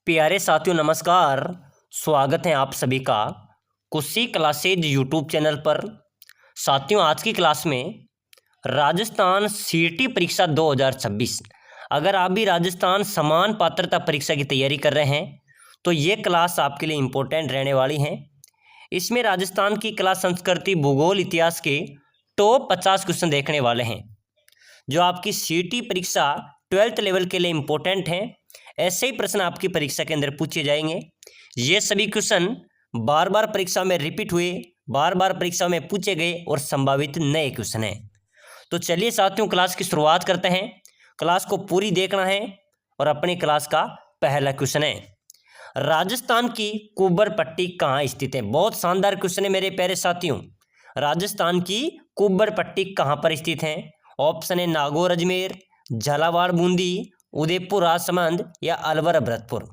प्यारे साथियों नमस्कार। स्वागत है आप सभी का कुशी क्लासेज यूट्यूब चैनल पर। साथियों आज की क्लास में राजस्थान सीटी परीक्षा 2026, अगर आप भी राजस्थान समान पात्रता परीक्षा की तैयारी कर रहे हैं तो ये क्लास आपके लिए इम्पोर्टेंट रहने वाली है। इसमें राजस्थान की कला संस्कृति भूगोल इतिहास के टॉप 50 क्वेश्चन देखने वाले हैं जो आपकी सीटी परीक्षा 12th लेवल के लिए इम्पोर्टेंट हैं। ऐसे ही प्रश्न आपकी परीक्षा के अंदर पूछे जाएंगे। ये सभी क्वेश्चन बार बार परीक्षा में रिपीट हुए, बार बार परीक्षा में पूछे गए और संभावित नए क्वेश्चन हैं। तो चलिए साथियों क्लास की शुरुआत करते हैं। क्लास को पूरी देखना है और अपनी क्लास का पहला क्वेश्चन है, राजस्थान की कुब्बर पट्टी कहाँ स्थित है। बहुत शानदार क्वेश्चन है मेरे प्यारे साथियों। राजस्थान की कुब्बर पट्टी कहाँ पर स्थित है? ऑप्शन है नागौर अजमेर, झालावाड़ बूंदी, उदयपुर राजसमंद या अलवर भरतपुर।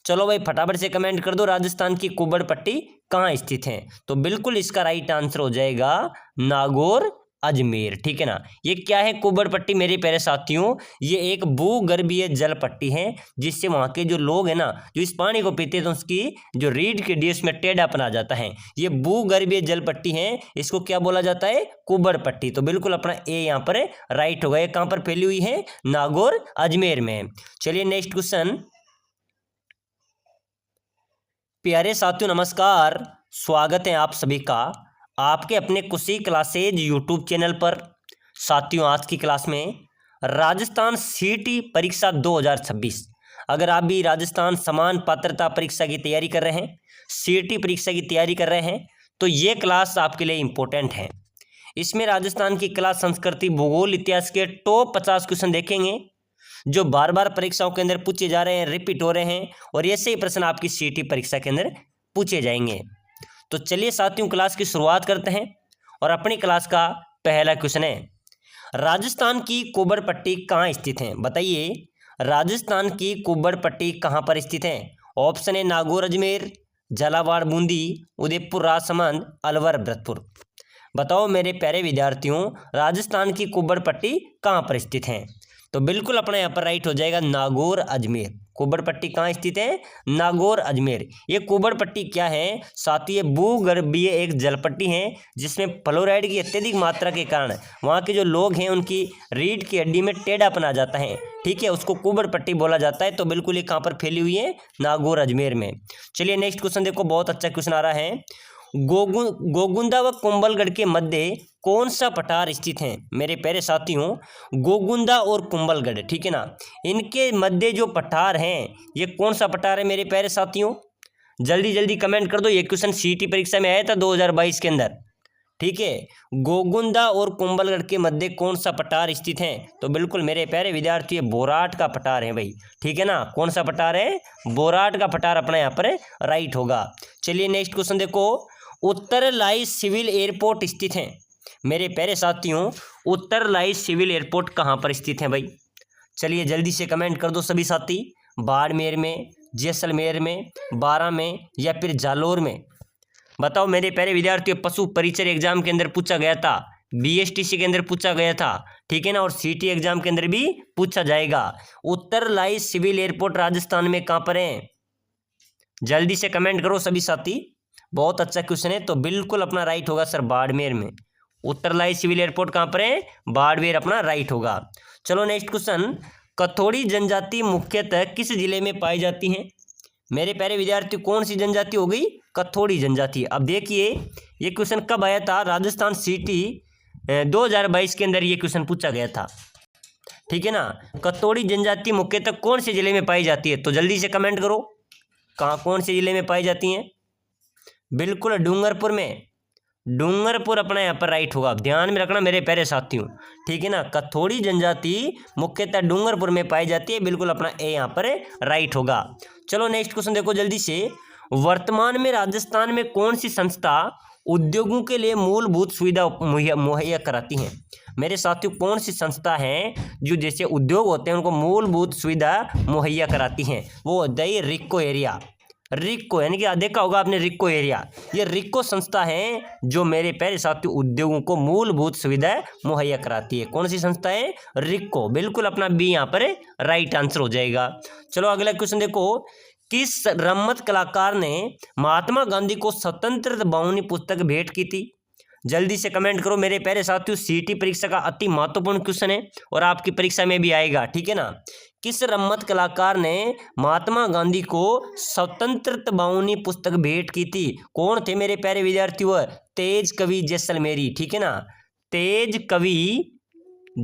चलो भाई फटाफट से कमेंट कर दो राजस्थान की कुब्बर पट्टी कहाँ स्थित है। तो बिल्कुल इसका राइट आंसर हो जाएगा नागौर अजमेर। ठीक है ना। ये क्या है कुब्बर पट्टी मेरे प्यारे साथियों? ये एक भूगर्भीय जल पट्टी है जिससे वहाँ के जो लोग हैं ना, जो इस पानी को पीते हैं तो उसकी जो रीढ़ की हड्डी उसमें टेढ़ापन आ जाता है। ये भूगर्भीय जल पट्टी है, इसको क्या बोला जाता है? कुब्बर पट्टी। तो बिल्कुल अपना ए यहाँ पर राइट होगा। ये कहाँ पर फैली हुई है? नागौर अजमेर में। चलिए नेक्स्ट क्वेश्चन। प्यारे साथियों नमस्कार, स्वागत है आप सभी का आपके अपने कुशी क्लासेज यूट्यूब चैनल पर। साथियों आज की क्लास में राजस्थान सीटी परीक्षा 2026, अगर आप भी राजस्थान समान पात्रता परीक्षा की तैयारी कर रहे हैं, सीटी परीक्षा की तैयारी कर रहे हैं, तो ये क्लास आपके लिए इम्पोर्टेंट है। इसमें राजस्थान की कला संस्कृति भूगोल इतिहास के टॉप 50 क्वेश्चन देखेंगे जो बार बार परीक्षाओं के अंदर पूछे जा रहे हैं, रिपीट हो रहे हैं, और ऐसे ही प्रश्न आपकी सीटी परीक्षा के अंदर पूछे जाएंगे। तो चलिए साथियों क्लास की शुरुआत करते हैं और अपनी क्लास का पहला क्वेश्चन है, राजस्थान की कुब्बर पट्टी कहाँ स्थित है? बताइए राजस्थान की कुब्बर पट्टी कहाँ पर स्थित है? ऑप्शन है नागौर अजमेर, झालावाड़ बूंदी, उदयपुर राजसमंद, अलवर भरतपुर। बताओ मेरे प्यारे विद्यार्थियों राजस्थान की कुब्बर पट्टी कहाँ पर स्थित है? तो बिल्कुल अपना यहाँ पर राइट हो जाएगा नागौर अजमेर। कुब्बर पट्टी कहाँ स्थित है? नागौर अजमेर। ये कुब्बर पट्टी क्या है साथी? ये भूगर्भीय एक जल पट्टी है जिसमें फ्लोराइड की अत्यधिक मात्रा के कारण वहाँ के जो लोग हैं उनकी रीढ़ की हड्डी में टेढ़ापन आ जाता है। ठीक है, उसको कुब्बर पट्टी बोला जाता है। तो बिल्कुल ये कहाँ पर फैली हुई है? नागौर अजमेर में। चलिए नेक्स्ट क्वेश्चन देखो, बहुत अच्छा क्वेश्चन आ रहा है। गोगुंदा व कुंभलगढ़ के मध्य कौन सा पठार स्थित है? मेरे प्यारे साथियों गोगुंदा और कुंभलगढ़, ठीक है ना, इनके मध्य जो पठार हैं ये कौन सा पठार है मेरे प्यारे साथियों? जल्दी जल्दी कमेंट कर दो। ये क्वेश्चन सीटी परीक्षा में आया था 2022 के अंदर। ठीक है, गोगुंदा और कुंभलगढ़ के मध्य कौन सा पठार स्थित है? तो बिल्कुल मेरे प्यारे विद्यार्थी बोराट का पठार है भाई। ठीक है ना, कौन सा पठार है? बोराट का पठार अपना यहाँ पर राइट होगा। चलिए नेक्स्ट क्वेश्चन देखो, उत्तरलाई सिविल एयरपोर्ट स्थित है। मेरे प्यारे साथियों उत्तरलाई सिविल एयरपोर्ट कहाँ पर स्थित है भाई? चलिए जल्दी से कमेंट कर दो सभी साथी। बाड़मेर में, जैसलमेर में, बारां में या फिर जालोर में। बताओ मेरे प्यारे विद्यार्थियों पशु परिचय एग्जाम के अंदर पूछा गया था, बीएसटीसी के अंदर पूछा गया था, ठीक है ना, और सीटी एग्जाम के अंदर भी पूछा जाएगा। उत्तरलाई सिविल एयरपोर्ट राजस्थान में कहाँ पर है? जल्दी से कमेंट करो सभी साथी। बहुत अच्छा क्वेश्चन है। तो बिल्कुल अपना राइट होगा सर बाड़मेर में। उत्तरलाई सिविल एयरपोर्ट कहाँ पर है? बाड़मेर अपना राइट होगा। चलो नेक्स्ट क्वेश्चन, कथोड़ी जनजाति मुख्यतः किस जिले में पाई जाती है? मेरे प्यारे विद्यार्थी कौन सी जनजाति हो गई? कथोड़ी जनजाति। अब देखिए ये क्वेश्चन कब आया था? राजस्थान सीटी 2022 के अंदर ये क्वेश्चन पूछा गया था। ठीक है ना। कथोड़ी जनजाति मुख्यतः कौन से जिले में पाई जाती है? तो जल्दी से कमेंट करो कहाँ कौन से जिले में पाई जाती हैं? बिल्कुल डूंगरपुर में। डूंगरपुर अपना यहाँ पर राइट होगा। ध्यान में रखना मेरे प्यारे साथियों। ठीक है ना, कथोड़ी जनजाति मुख्यतः डूंगरपुर में पाई जाती है। बिल्कुल अपना ए यहाँ पर राइट होगा। चलो नेक्स्ट क्वेश्चन देखो जल्दी से, वर्तमान में राजस्थान में कौन सी संस्था उद्योगों के लिए मूलभूत सुविधा मुहैया कराती हैं? मेरे साथियों कौन सी संस्था है जो जैसे उद्योग होते हैं उनको मूलभूत सुविधा मुहैया कराती हैं? वो होता है रिक्को एरिया। रिक्को यानी कि देखा होगा आपने रिक्को एरिया। ये रिक्को संस्था है जो मेरे प्यारे साथियों उद्योगों को मूलभूत सुविधा मुहैया कराती है। कौन सी संस्था है? रिक्को। बिल्कुल अपना बी यहाँ पर राइट आंसर हो जाएगा। चलो अगला क्वेश्चन देखो, किस रम्मत कलाकार ने महात्मा गांधी को स्वतंत्रता बाउनी पुस्तक भेंट की थी? जल्दी से कमेंट करो मेरे प्यारे साथियों। सीटी परीक्षा का अति महत्वपूर्ण क्वेश्चन है और आपकी परीक्षा में भी आएगा, ठीक है ना। किस रम्मत कलाकार ने महात्मा गांधी को स्वतंत्रता बाउनी पुस्तक भेंट की थी? कौन थे मेरे प्यारे विद्यार्थियों? तेज कवि जैसलमेरी, ठीक है ना। तेज कवि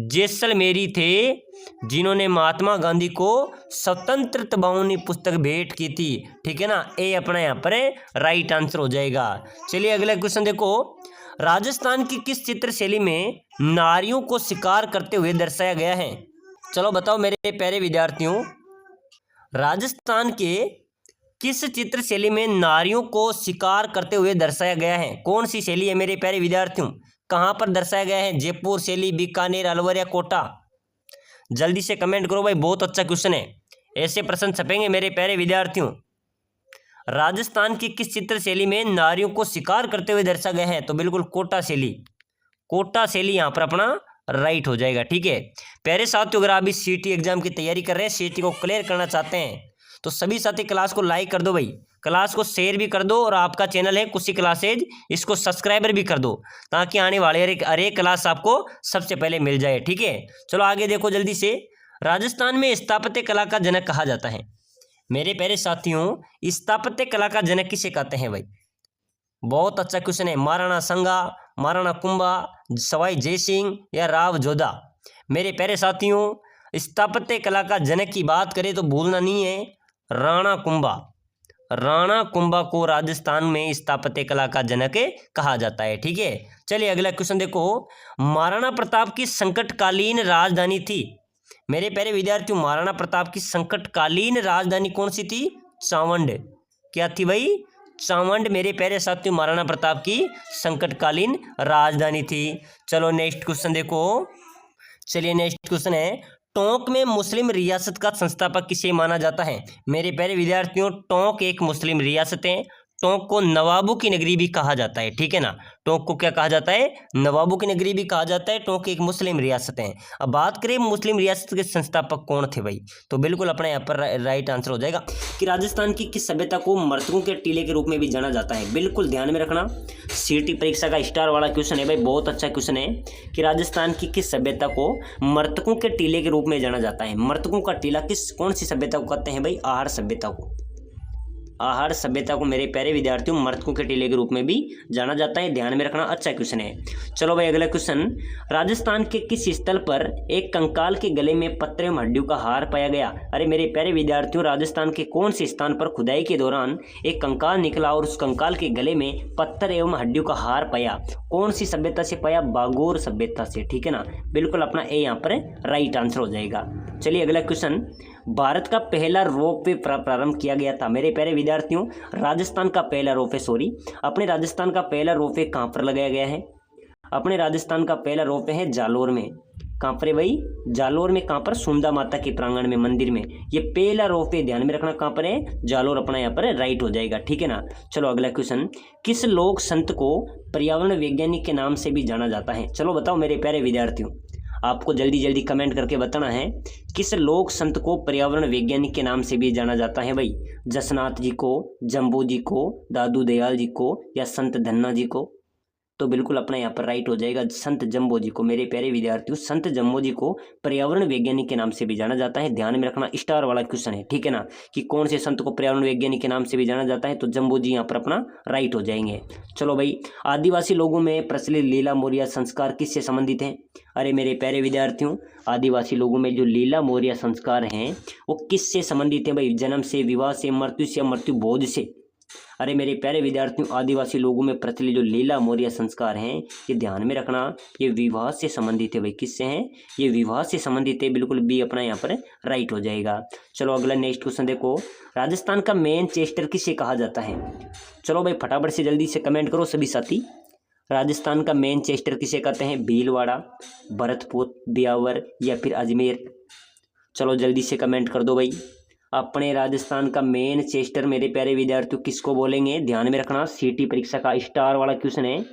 जैसलमेरी थे जिन्होंने महात्मा गांधी को स्वतंत्रता बाउनी पुस्तक भेंट की थी, ठीक है ना। ए अपना यहाँ पर राइट आंसर हो जाएगा। चलिए अगला क्वेश्चन देखो। राजस्थान की किस चित्र शैली में नारियों को शिकार करते हुए दर्शाया गया है? चलो बताओ मेरे प्यारे विद्यार्थियों, राजस्थान के किस चित्र शैली में नारियों को शिकार करते हुए दर्शाया गया है? कौन सी शैली है मेरे प्यारे विद्यार्थियों? कहाँ पर दर्शाया गया है? जयपुर शैली, बीकानेर, अलवर या कोटा? जल्दी से कमेंट करो भाई, बहुत अच्छा क्वेश्चन है। ऐसे प्रश्न छपेंगे मेरे प्यारे विद्यार्थियों। राजस्थान की किस चित्र शैली में नारियों को शिकार करते हुए दर्शाया गया है? तो बिल्कुल कोटा शैली। कोटा शैली यहाँ पर अपना राइट हो जाएगा, ठीक है। प्यारे साथियों, अगर आप इस सीटी एग्जाम की तैयारी कर रहे हैं, सीटी को क्लियर करना चाहते हैं, तो सभी साथी क्लास को लाइक कर दो भाई, क्लास को शेयर भी कर दो और आपका चैनल है कुशी क्लासेज, इसको सब्सक्राइबर भी कर दो ताकि आने वाले हर एक क्लास आपको सबसे पहले मिल जाए, ठीक है। चलो आगे देखो जल्दी से। राजस्थान में स्थापत्य कला का जनक कहा जाता है। मेरे प्यारे साथियों, स्थापत्य कला का जनक किसे कहते हैं भाई? बहुत अच्छा क्वेश्चन है। महाराणा संगा, महाराणा कुंभा, सवाई जयसिंह या राव जोधा? मेरे प्यारे साथियों, स्थापत्य कला का जनक की बात करें तो भूलना नहीं है राणा कुंभा। राणा कुंभा को राजस्थान में स्थापत्य कला का जनक कहा जाता है, ठीक है। चलिए अगला क्वेश्चन देखो। महाराणा प्रताप की संकटकालीन राजधानी थी। मेरे प्यारे विद्यार्थियों, महाराणा प्रताप की संकटकालीन राजधानी कौन सी थी? चावंड। क्या थी भाई? चावंड मेरे प्यारे साथियों महाराणा प्रताप की संकटकालीन राजधानी थी। चलो नेक्स्ट क्वेश्चन देखो। चलिए नेक्स्ट क्वेश्चन है, टोंक में मुस्लिम रियासत का संस्थापक किसे माना जाता है? मेरे प्यारे विद्यार्थियों, टोंक एक मुस्लिम रियासत है। टोंक को नवाबों की नगरी भी कहा जाता है, ठीक है ना। टोंक को क्या कहा जाता है? नवाबों की नगरी भी कहा जाता है। टोंक एक मुस्लिम रियासत है। अब बात करें मुस्लिम रियासत के संस्थापक कौन थे भाई, तो बिल्कुल अपने यहाँ पर राइट आंसर हो जाएगा कि राजस्थान की किस सभ्यता को मर्तकों के टीले के रूप में भी जाना जाता है। बिल्कुल ध्यान में रखना, सीटी परीक्षा का स्टार वाला क्वेश्चन है भाई, बहुत अच्छा क्वेश्चन है कि राजस्थान की किस सभ्यता को मर्तकों के टीले के रूप में जाना जाता है। मर्तकों का टीला कौन सी सभ्यता को कहते हैं भाई? आहड़ सभ्यता को। आहड़ सभ्यता को मेरे प्यारे विद्यार्थियों मर्तकों के टीले के रूप में भी जाना जाता है, ध्यान में रखना। अच्छा क्वेश्चन है। चलो भाई अगला क्वेश्चन, राजस्थान के किस स्थल पर एक कंकाल के गले में पत्थर एवं हड्डियों का हार पाया गया? अरे मेरे प्यारे विद्यार्थियों, राजस्थान के कौन से स्थान पर खुदाई के दौरान एक कंकाल निकला और उस कंकाल के गले में पत्थर एवं हड्डियों का हार पाया? कौन सी सभ्यता से पाया? बागोर सभ्यता से, ठीक है ना। बिल्कुल अपना ए यहाँ पर राइट आंसर हो जाएगा। चलिए अगला क्वेश्चन, भारत का पहला रोपवे प्रारंभ किया गया था। मेरे प्यारे विद्यार्थियों, राजस्थान का पहला रोपवे अपने राजस्थान का पहला रोपवे कहाँ पर लगाया गया है? अपने राजस्थान का पहला रोपवे है जालोर में। कहाँ पर है भाई? जालोर में। कहाँ पर? सुंदा माता के प्रांगण में, मंदिर में। ये पहला रोपवे, ध्यान में रखना, कहाँ पर है? जालोर अपना यहाँ पर राइट हो जाएगा, ठीक है ना। चलो अगला क्वेश्चन, किस लोक संत को पर्यावरण वैज्ञानिक के नाम से भी जाना जाता है? चलो बताओ मेरे प्यारे विद्यार्थियों, आपको जल्दी जल्दी कमेंट करके बताना है किस लोक संत को पर्यावरण वैज्ञानिक के नाम से भी जाना जाता है भाई? जसनाथ जी को, जम्बू जी को, दादू दयाल जी को या संत धन्ना जी को? तो बिल्कुल अपना यहाँ पर राइट हो जाएगा संत जम्बो जी को। मेरे प्यारे विद्यार्थियों, संत जम्बो जी को पर्यावरण वैज्ञानिक के नाम से भी जाना जाता है। ध्यान में रखना, स्टार वाला क्वेश्चन है, ठीक है ना, कि कौन से संत को पर्यावरण वैज्ञानिक के नाम से भी जाना जाता है? तो जम्बो जी यहाँ पर अपना राइट हो जाएंगे। चलो भाई, आदिवासी लोगों में प्रचलित लीला मोरिया संस्कार किससे संबंधित हैं? अरे मेरे प्यारे विद्यार्थियों, आदिवासी लोगों में जो लीला मोरिया संस्कार हैं वो किससे संबंधित हैं भाई? जन्म से, विवाह से, मृत्यु से, मृत्यु भोज से। अरे मेरे प्यारे विद्यार्थियों, आदिवासी लोगों में प्रचलित जो लीला मोरिया संस्कार हैं ये ध्यान में रखना, ये विवाह से संबंधित है भाई। किससे हैं? ये विवाह से संबंधित है। बिल्कुल बी अपना यहाँ पर राइट हो जाएगा। चलो अगला नेक्स्ट क्वेश्चन देखो, राजस्थान का मैनचेस्टर किसे कहा जाता है? चलो भाई फटाफट से जल्दी से कमेंट करो सभी साथी। राजस्थान का मैनचेस्टर किसे कहते हैं? भीलवाड़ा, भरतपुर, ब्यावर या फिर अजमेर? चलो जल्दी से कमेंट कर दो भाई। अपने राजस्थान का मैनचेस्टर मेरे प्यारे विद्यार्थियों किसको बोलेंगे? ध्यान में रखना, सीटी परीक्षा का स्टार वाला क्वेश्चन है।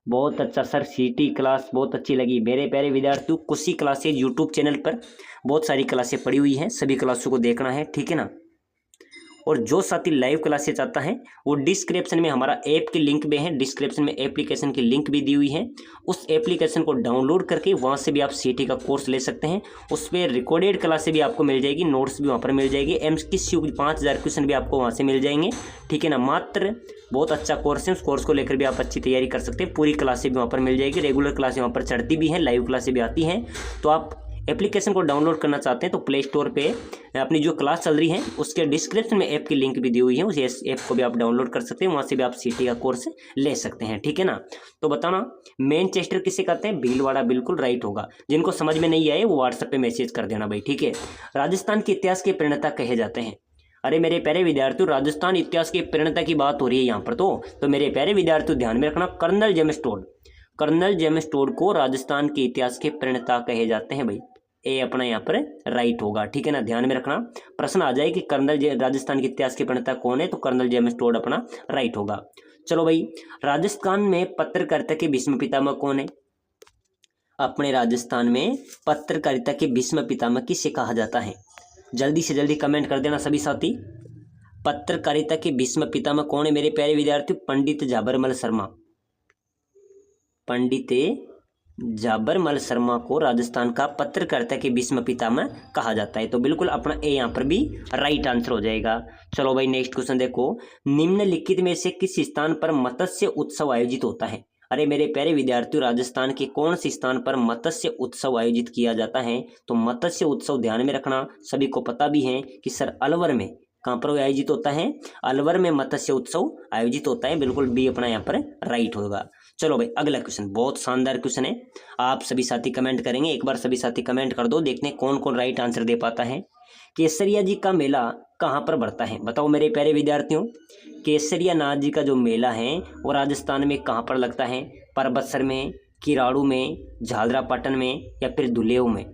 बहुत अच्छा सर, सीटी क्लास बहुत अच्छी लगी। मेरे प्यारे विद्यार्थियों, कुशी क्लासेज यूट्यूब चैनल पर बहुत सारी क्लासें पड़ी हुई हैं, सभी क्लासों को देखना है, ठीक है ना। और जो साथी लाइव क्लासेस चाहता है वो डिस्क्रिप्शन में हमारा ऐप की लिंक भी है, डिस्क्रिप्शन में एप्लीकेशन की लिंक भी दी हुई है। उस एप्लीकेशन को डाउनलोड करके वहाँ से भी आप सीटी का कोर्स ले सकते हैं। उस पर रिकॉर्डेड क्लासेस भी आपको मिल जाएगी, नोट्स भी वहाँ पर मिल जाएगी, MCQ 5000 क्वेश्चन भी आपको वहाँ से मिल जाएंगे, ठीक है ना। मात्र बहुत अच्छा कोर्स है, उस कोर्स को लेकर भी आप अच्छी तैयारी कर सकते हैं। पूरी क्लासेस भी वहाँ पर मिल जाएगी, रेगुलर क्लासेस वहाँ पर चढ़ती भी हैं, लाइव क्लासेस भी आती हैं। तो आप एप्लीकेशन को डाउनलोड करना चाहते हैं तो प्ले स्टोर पे अपनी जो क्लास चल रही है उसके डिस्क्रिप्शन में ऐप की लिंक भी दी हुई है, उस ऐप को भी आप डाउनलोड कर सकते हैं, वहाँ से भी आप सीटी का कोर्स ले सकते हैं, ठीक है ना। तो बताना मैनचेस्टर किसे कहते हैं, भीलवाड़ा बिल्कुल राइट होगा। जिनको समझ में नहीं आए वो व्हाट्सएप पे मैसेज कर देना भाई, ठीक है। राजस्थान के इतिहास के प्रणेता कहे जाते हैं। अरे मेरे प्यारे विद्यार्थियों, राजस्थान इतिहास के प्रणेता की बात हो रही है यहाँ पर। तो मेरे प्यारे विद्यार्थियों ध्यान में रखना, colonel James Tod, colonel James Tod को राजस्थान के इतिहास के प्रणेता कहे जाते हैं भाई। ए अपना यहाँ पर राइट होगा, ठीक है ना। ध्यान में रखना, प्रश्न आ जाए कि राजस्थान के इतिहास के प्रणेता कौन है, तो कर्नल जेम्स टोड अपना राइट होगा। चलो भाई, राजस्थान में पत्रकारिता के भीष्म पितामह कौन है। अपने राजस्थान में पत्रकारिता के भीष्म पितामह किसे कहा जाता है, जल्दी से जल्दी कमेंट कर देना सभी साथी। पत्रकारिता के भीष्म पितामह कौन है मेरे प्यारे विद्यार्थियों, पंडित झाबरमल शर्मा। पंडित झाबरमल शर्मा को राजस्थान का पत्रकारिता के भीष्म पितामह कहा जाता है। तो बिल्कुल अपना ए यहाँ पर भी राइट आंसर हो जाएगा। चलो भाई नेक्स्ट क्वेश्चन देखो, निम्नलिखित में से किस स्थान पर मत्स्य उत्सव आयोजित होता है। अरे मेरे प्यारे विद्यार्थियों, राजस्थान के कौन से स्थान पर मत्स्य उत्सव आयोजित किया जाता है। तो मत्स्य उत्सव ध्यान में रखना, सभी को पता भी है कि सर अलवर में कहाँ पर आयोजित होता है, अलवर में मत्स्य उत्सव आयोजित होता है। बिल्कुल बी अपना यहाँ पर राइट होगा। चलो भाई अगला क्वेश्चन बहुत शानदार क्वेश्चन है, आप सभी साथी कमेंट करेंगे, एक बार सभी साथी कमेंट कर दो, देखते हैं कौन कौन राइट आंसर दे पाता है। केसरिया जी का मेला कहाँ पर बढ़ता है, बताओ मेरे प्यारे विद्यार्थियों। केसरिया नाथ जी का जो मेला है वो राजस्थान में कहाँ पर लगता है, परबतसर में, किराड़ू में, झालरापाटन में या फिर दुलेव में।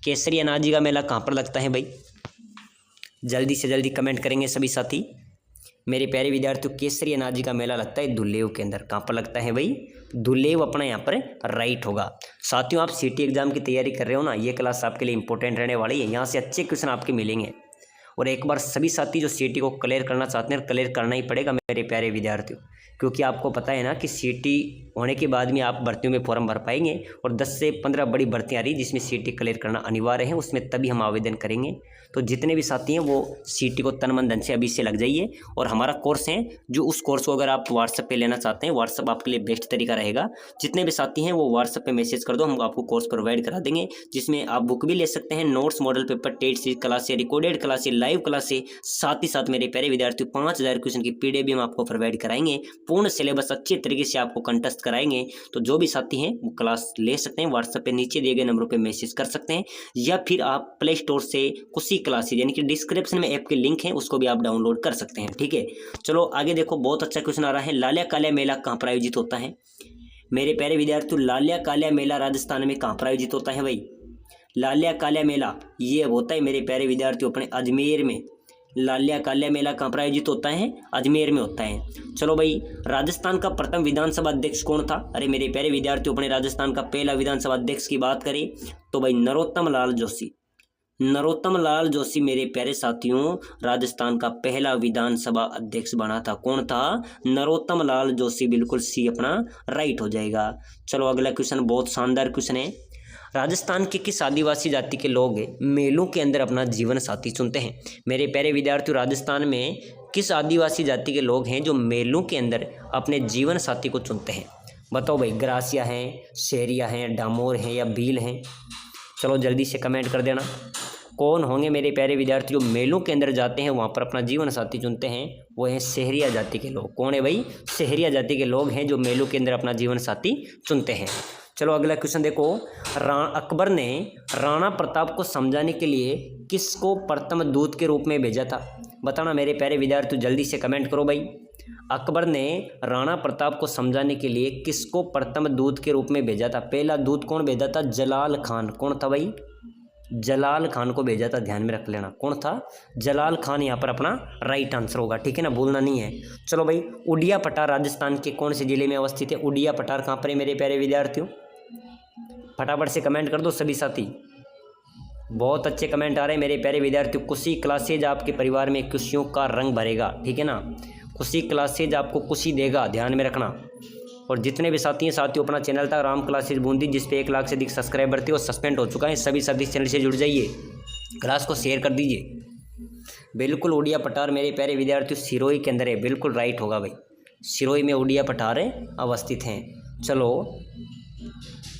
केसरिया नाथ जी का मेला कहाँ पर लगता है भाई, जल्दी से जल्दी कमेंट करेंगे सभी साथी। मेरे प्यारे विद्यार्थियों, केसरिया नाथ जी का मेला लगता है दुलेव के अंदर। कहाँ पर लगता है भाई, दुलेव अपना यहाँ पर राइट होगा। साथियों आप सीटी एग्जाम की तैयारी कर रहे हो ना, ये क्लास आपके लिए इंपॉर्टेंट रहने वाली है, यहाँ से अच्छे क्वेश्चन आपके मिलेंगे। और एक बार सभी साथी जो सीटी को क्लियर करना चाहते हैं, क्लियर करना ही पड़ेगा मेरे प्यारे विद्यार्थियों, क्योंकि आपको पता है ना कि सीटी होने के बाद में आप भर्तियों में फॉर्म भर पाएंगे और 10 से 15 बड़ी भर्तियाँ आ रही जिसमें सीटी क्लियर करना अनिवार्य है, उसमें तभी हम आवेदन करेंगे। तो जितने भी साथी हैं वो सीटी को तन मन धन से अभी से लग जाइए। और हमारा कोर्स है जो उस कोर्स को अगर आप व्हाट्सएप पे लेना चाहते हैं, व्हाट्सएप आपके लिए बेस्ट तरीका रहेगा। जितने भी साथी हैं वो व्हाट्सएप पे मैसेज कर दो, हम आपको कोर्स प्रोवाइड करा देंगे, जिसमें आप बुक भी ले सकते हैं, notes, model paper, test series क्लासें, रिकॉर्डेड क्लासें, लाइव क्लासें, साथ ही साथ मेरे प्यारे विद्यार्थियों 5000 क्वेश्चन की पीडीएफ भी हम आपको प्रोवाइड कराएंगे। पूर्ण सिलेबस अच्छे तरीके से आपको कंटेस्ट कराएंगे। तो जो भी साथी हैं वो क्लास ले सकते हैं, व्हाट्सएप पे नीचे दिए गए नंबरों पे मैसेज कर सकते हैं, या फिर आप प्ले स्टोर से कुछ क्लासेज यानी कि डिस्क्रिप्शन में ऐप के लिंक है उसको भी आप डाउनलोड कर सकते हैं, ठीक है। चलो आगे देखो, बहुत अच्छा क्वेश्चन आ रहा है, लालिया कालिया मेला कहाँ पर आयोजित होता है। मेरे प्यारे विद्यार्थियों, लालिया कालिया मेला राजस्थान में कहाँ पर आयोजित होता है भाई। लालिया कालिया मेला ये होता है मेरे प्यारे विद्यार्थियों अपने अजमेर में। लालिया कालिया मेला कहाँ पर आयोजित होता है, अजमेर में होता है। चलो भाई, राजस्थान का प्रथम विधानसभा अध्यक्ष कौन था। अरे मेरे प्यारे विद्यार्थियों, अपने राजस्थान का पहला विधानसभा अध्यक्ष की बात करें तो भाई नरोत्तम लाल जोशी। नरोत्तम लाल जोशी मेरे प्यारे साथियों राजस्थान का पहला विधानसभा अध्यक्ष बना था। कौन था, नरोत्तम लाल जोशी। बिल्कुल सी अपना राइट हो जाएगा। चलो अगला क्वेश्चन बहुत शानदार क्वेश्चन है, राजस्थान के किस आदिवासी जाति के लोग मेलों के अंदर अपना जीवन साथी चुनते हैं। मेरे प्यारे विद्यार्थियों, राजस्थान में किस आदिवासी जाति के लोग हैं जो मेलों के अंदर अपने जीवन साथी को चुनते हैं, बताओ भाई। ग्रासिया हैं, शेरिया हैं, डामोर हैं या भील हैं। चलो जल्दी से कमेंट कर देना कौन होंगे मेरे प्यारे विद्यार्थी जो मेलों के अंदर जाते हैं वहाँ पर अपना जीवन साथी चुनते हैं। वो हैं सहरिया जाति के लोग। कौन है भाई, सहरिया जाति के लोग हैं जो मेलों के अंदर अपना जीवन साथी चुनते हैं। चलो अगला क्वेश्चन देखो, अकबर ने राणा प्रताप को समझाने के लिए किसको प्रथम दूत के रूप में भेजा था, बताना मेरे प्यारे विद्यार्थी, जल्दी से कमेंट करो भाई। अकबर ने राणा प्रताप को समझाने के लिए किसको प्रथम दूत के रूप में भेजा था। पहला दूत कौन भेजा था, जलाल खान। कौन था भाई, जलाल खान को भेजा था, ध्यान में रख लेना कौन था, जलाल खान यहाँ पर अपना राइट आंसर होगा, ठीक है ना, भूलना नहीं है। चलो भाई, उड़िया पठार राजस्थान के कौन से जिले में अवस्थित है। उड़िया पठार कहाँ पर है मेरे प्यारे विद्यार्थियों, फटाफट से कमेंट कर दो सभी साथी। बहुत अच्छे कमेंट आ रहे हैं मेरे प्यारे विद्यार्थियों। खुशी क्लासेज आपके परिवार में खुशियों का रंग भरेगा, ठीक है ना। खुशी क्लासेज आपको खुशी देगा, ध्यान में रखना। और जितने भी साथी हैं साथियों, अपना चैनल था राम क्लासेज बूंदी, जिस पे 1 लाख से अधिक सब्सक्राइबर थे वो सस्पेंड हो चुका है। सभी साथी इस चैनल से जुड़ जाइए, क्लास को शेयर कर दीजिए। बिल्कुल उड़िया पठार मेरे प्यारे विद्यार्थियों सिरोही के अंदर है, बिल्कुल राइट होगा भाई। सिरोही में उड़िया पठार अवस्थित हैं। चलो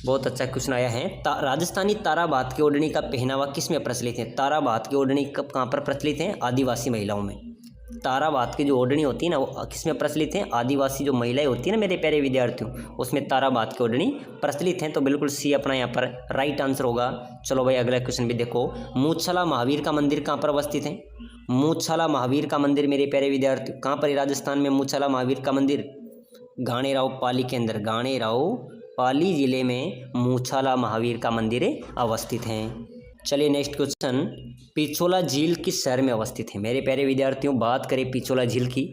बहुत अच्छा क्वेश्चन आया है। राजस्थानी ताराबात की ओढ़नी का पहनावा किस में प्रचलित है? ताराबात की ओढ़नी कब कहाँ पर प्रचलित है? आदिवासी महिलाओं में। ताराबात की जो ओढ़नी होती है ना वो किस में प्रचलित है? आदिवासी जो महिलाएं होती है ना मेरे प्यारे विद्यार्थियों, उसमें ताराबात की ओढ़नी प्रचलित हैं। तो बिल्कुल सी अपना यहाँ पर राइट आंसर होगा। चलो भाई अगला क्वेश्चन भी देखो। मूछला महावीर का मंदिर कहाँ पर अवस्थित है? मूछला महावीर का मंदिर मेरे प्यारे विद्यार्थियों कहाँ पर है? राजस्थान में मूछला महावीर का मंदिर गाणेराव पाली के अंदर, गाणेराव पाली जिले में मूछाला महावीर का मंदिर अवस्थित हैं। चलिए नेक्स्ट क्वेश्चन। पिछोला झील किस शहर में अवस्थित है? मेरे प्यारे विद्यार्थियों बात करें पिछोला झील की,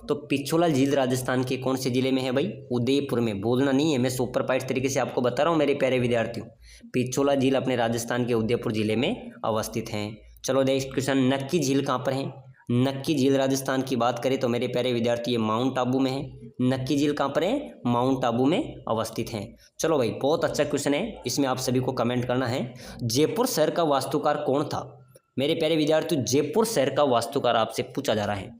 तो पिछोला झील राजस्थान के कौन से जिले में है भाई? उदयपुर में। भूलना नहीं है, मैं सुपर पाइट तरीके से आपको बता रहा हूँ मेरे प्यारे विद्यार्थियों। पिछोला झील अपने राजस्थान के उदयपुर जिले में अवस्थित हैं। चलो नेक्स्ट क्वेश्चन। नक्की झील कहाँ पर है? नक्की झील राजस्थान की बात करें तो मेरे प्यारे विद्यार्थी ये माउंट आबू में है। नक्की झील कहाँ पर है? माउंट आबू में अवस्थित हैं। चलो भाई बहुत अच्छा क्वेश्चन है, इसमें आप सभी को कमेंट करना है। जयपुर शहर का वास्तुकार कौन था? मेरे प्यारे विद्यार्थियों जयपुर शहर का वास्तुकार आपसे पूछा जा रहा है,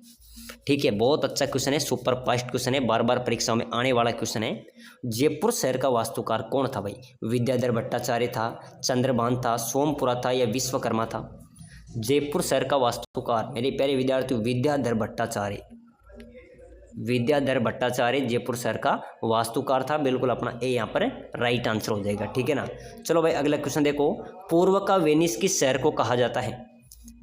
ठीक है। बहुत अच्छा क्वेश्चन है, सुपर फास्ट क्वेश्चन है, बार बार परीक्षाओं में आने वाला क्वेश्चन है। जयपुर शहर का वास्तुकार कौन था भाई? विद्याधर भट्टाचार्य था, चंद्रभान था, सोमपुरा था या विश्वकर्मा था? जयपुर शहर का वास्तुकार मेरे प्यारे विद्यार्थियों विद्याधर भट्टाचार्य। विद्याधर भट्टाचार्य जयपुर शहर का वास्तुकार था। बिल्कुल अपना ए यहाँ पर राइट आंसर हो जाएगा, ठीक है ना। चलो भाई अगला क्वेश्चन देखो। पूर्व का वेनिस किस शहर को कहा जाता है?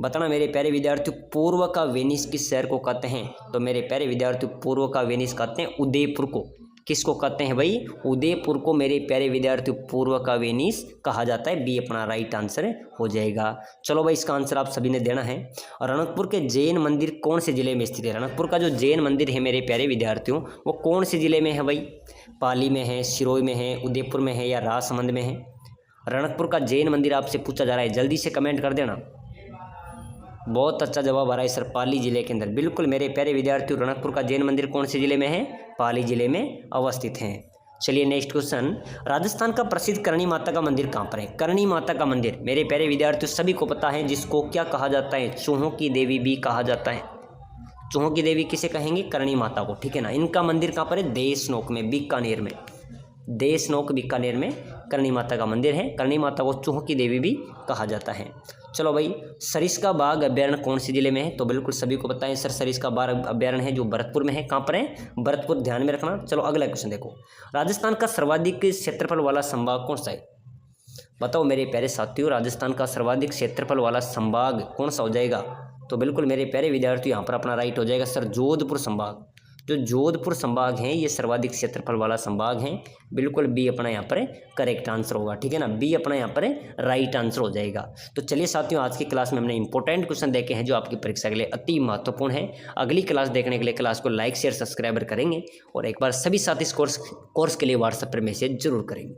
बताना मेरे प्यारे विद्यार्थियों, पूर्व का वेनिस किस शहर को कहते हैं? तो मेरे प्यारे विद्यार्थियों पूर्व का वेनिस कहते हैं उदयपुर को। किसको कहते हैं भाई? उदयपुर को मेरे प्यारे विद्यार्थियों पूर्व का वेनिस कहा जाता है। बी अपना राइट आंसर हो जाएगा। चलो भाई इसका आंसर आप सभी ने देना है। और रणकपुर के जैन मंदिर कौन से जिले में स्थित है? रणकपुर का जो जैन मंदिर है मेरे प्यारे विद्यार्थियों वो कौन से जिले में है भाई? पाली में है, सिरोही में है, उदयपुर में है या राजसमंद में है? रणकपुर का जैन मंदिर आपसे पूछा जा रहा है, जल्दी से कमेंट कर देना। बहुत अच्छा जवाब आ रहा है सर, पाली जिले के अंदर। बिल्कुल मेरे प्यारे विद्यार्थियों रणकपुर का जैन मंदिर कौन से जिले में है? पाली जिले में अवस्थित हैं। चलिए नेक्स्ट क्वेश्चन। राजस्थान का प्रसिद्ध करणी माता का मंदिर कहाँ पर है? करणी माता का मंदिर मेरे प्यारे विद्यार्थियों सभी को पता है, जिसको क्या कहा जाता है? चूहों की देवी भी कहा जाता है। चूहों की देवी किसे कहेंगे? करणी माता को, ठीक है ना। इनका मंदिर कहाँ पर है? देशनोक में, बीकानेर में। देशनोक बीकानेर में करणी माता का मंदिर है। करणी माता को चूहों की देवी भी कहा जाता है। चलो भाई सरिस्का बाघ अभ्यारण्य कौन से जिले में है? तो बिल्कुल सभी को पता है सर, सरिस्का बाघ अभ्यारण्य है जो भरतपुर में है। कहाँ पर है? भरतपुर, ध्यान में रखना। चलो अगला क्वेश्चन देखो। राजस्थान का सर्वाधिक क्षेत्रफल वाला संभाग कौन सा है? बताओ मेरे प्यारे साथियों, राजस्थान का सर्वाधिक क्षेत्रफल वाला संभाग कौन सा हो जाएगा? तो बिल्कुल मेरे प्यारे विद्यार्थी यहाँ पर अपना राइट हो जाएगा सर, जोधपुर संभाग। जो जोधपुर संभाग है ये सर्वाधिक क्षेत्रफल वाला संभाग है। बिल्कुल बी अपना यहाँ पर करेक्ट आंसर होगा, ठीक है ना। बी अपना यहाँ पर राइट आंसर हो जाएगा। तो चलिए साथियों आज की क्लास में हमने इंपॉर्टेंट क्वेश्चन देखे हैं जो आपकी परीक्षा के लिए अति महत्वपूर्ण है। अगली क्लास देखने के लिए क्लास को लाइक शेयर सब्सक्राइबर करेंगे और एक बार सभी साथी इस कोर्स के लिए व्हाट्सएप पर मैसेज जरूर करेंगे।